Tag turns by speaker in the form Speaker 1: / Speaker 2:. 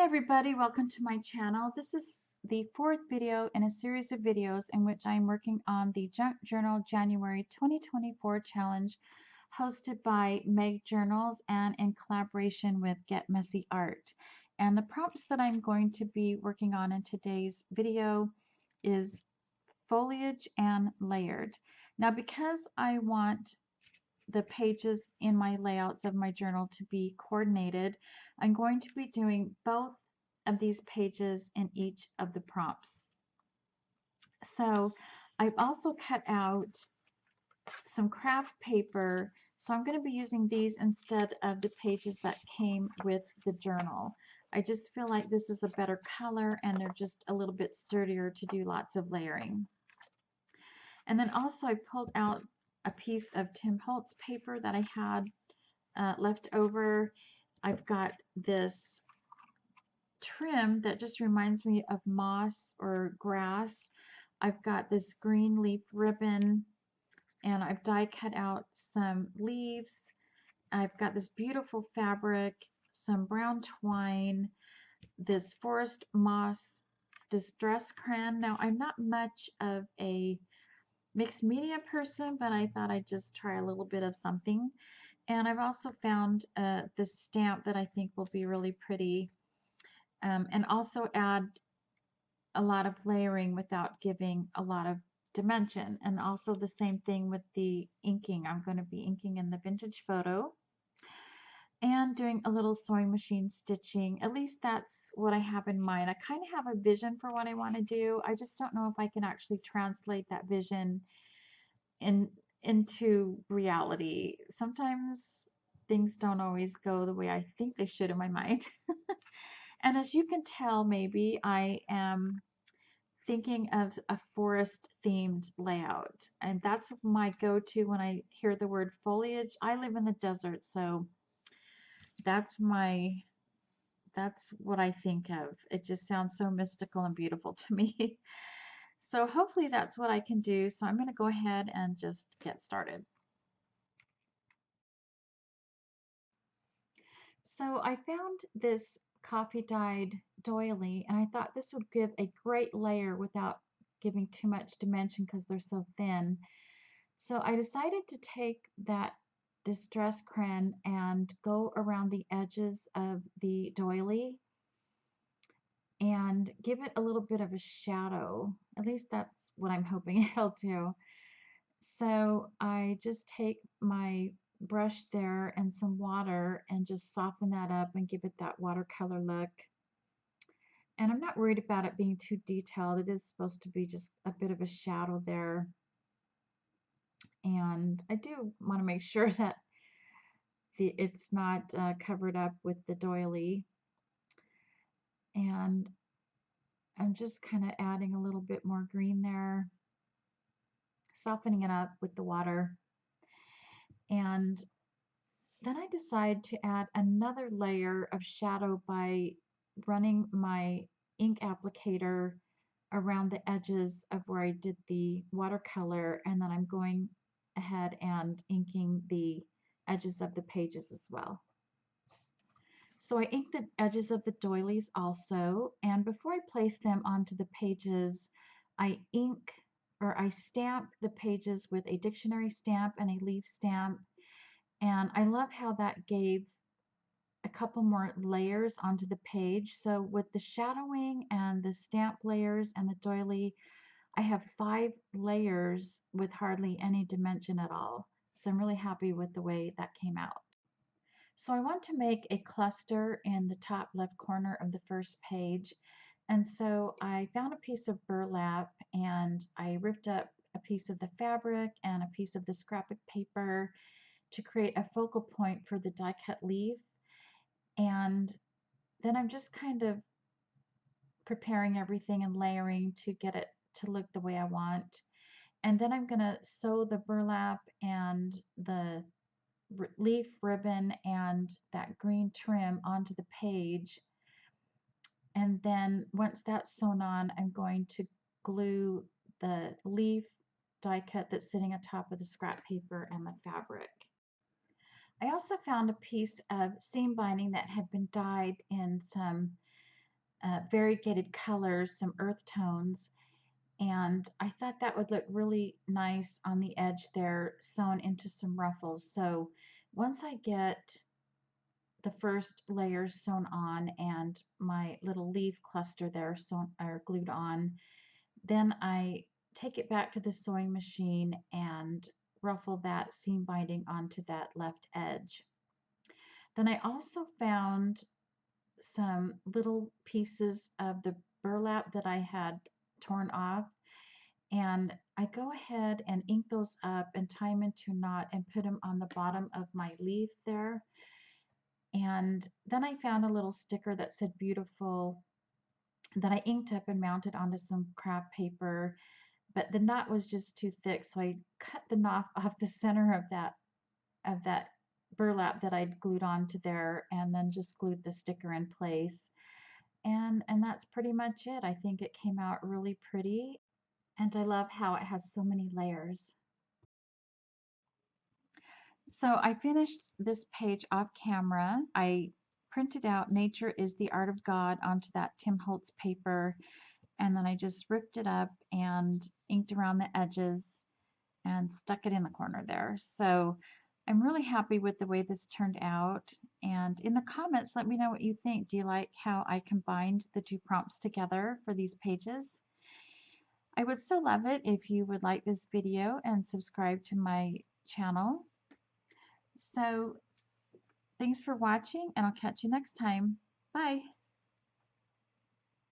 Speaker 1: everybody, welcome to my channel. This is the fourth video in a series of videos in which I'm working on the Junk Journal January 2024 challenge hosted by Meg Journals and in collaboration with Get Messy Art. And the prompts that I'm going to be working on in today's video is foliage and layered. Now, because I want the pages in my layouts of my journal to be coordinated, I'm going to be doing both of these pages in each of the prompts. So I've also cut out some craft paper, so I'm going to be using these instead of the pages that came with the journal. I just feel like this is a better color and they're just a little bit sturdier to do lots of layering. And then also I pulled out a piece of Tim Holtz paper that I had left over. I've got this trim that just reminds me of moss or grass. I've got this green leaf ribbon and I've die cut out some leaves. I've got this beautiful fabric, some brown twine, this forest moss distress crayon. Now I'm not much of a mixed media person, but I thought I'd just try a little bit of something. And I've also found this stamp that I think will be really pretty and also add a lot of layering without giving a lot of dimension. And also the same thing with the inking. I'm going to be inking in the vintage photo and doing a little sewing machine stitching. At least that's what I have in mind. I kind of have a vision for what I want to do. I just don't know if I can actually translate that vision into reality. Sometimes things don't always go the way I think they should in my mind. And as you can tell, maybe I am thinking of a forest themed layout. And that's my go-to when I hear the word foliage. I live in the desert, so that's what I think of. It just sounds so mystical and beautiful to me. So hopefully that's what I can do. So I'm going to go ahead and just get started. So I found this coffee dyed doily and I thought this would give a great layer without giving too much dimension because they're so thin. So I decided to take that distress crayon and go around the edges of the doily and give it a little bit of a shadow. At least that's what I'm hoping it'll do. So I just take my brush there and some water and just soften that up and give it that watercolor look. And I'm not worried about it being too detailed. It is supposed to be just a bit of a shadow there. And I do want to make sure that it's not covered up with the doily. And I'm just kind of adding a little bit more green there, softening it up with the water. And then I decide to add another layer of shadow by running my ink applicator around the edges of where I did the watercolor, and then I'm going ahead and inking the edges of the pages as well. So I ink the edges of the doilies also, and before I place them onto the pages, I stamp the pages with a dictionary stamp and a leaf stamp. And I love how that gave a couple more layers onto the page. So with the shadowing and the stamp layers and the doily, I have 5 layers with hardly any dimension at all. So I'm really happy with the way that came out. So I want to make a cluster in the top left corner of the first page. And so I found a piece of burlap and I ripped up a piece of the fabric and a piece of the scrapbook paper to create a focal point for the die cut leaf. And then I'm just kind of preparing everything and layering to get it to look the way I want. And then I'm going to sew the burlap and the leaf ribbon and that green trim onto the page. And then once that's sewn on, I'm going to glue the leaf die cut that's sitting on top of the scrap paper and the fabric. I also found a piece of seam binding that had been dyed in some variegated colors, some earth tones, and I thought that would look really nice on the edge there, sewn into some ruffles. So once I get the first layers sewn on and my little leaf cluster there sewn or glued on, then I take it back to the sewing machine and ruffle that seam binding onto that left edge. Then I also found some little pieces of the burlap that I had torn off, and I go ahead and ink those up and tie them into a knot and put them on the bottom of my leaf there. And then I found a little sticker that said beautiful that I inked up and mounted onto some craft paper, but the knot was just too thick, so I cut the knot off the center of that burlap that I'd glued onto there and then just glued the sticker in place. And that's pretty much it. I think it came out really pretty, and I love how it has so many layers. So I finished this page off camera. I printed out Nature is the Art of God onto that Tim Holtz paper, and then I just ripped it up and inked around the edges and stuck it in the corner there. So I'm really happy with the way this turned out. And in the comments, let me know what you think. Do you like how I combined the two prompts together for these pages? I would still love it if you would like this video and subscribe to my channel. So thanks for watching, and I'll catch you next time. Bye.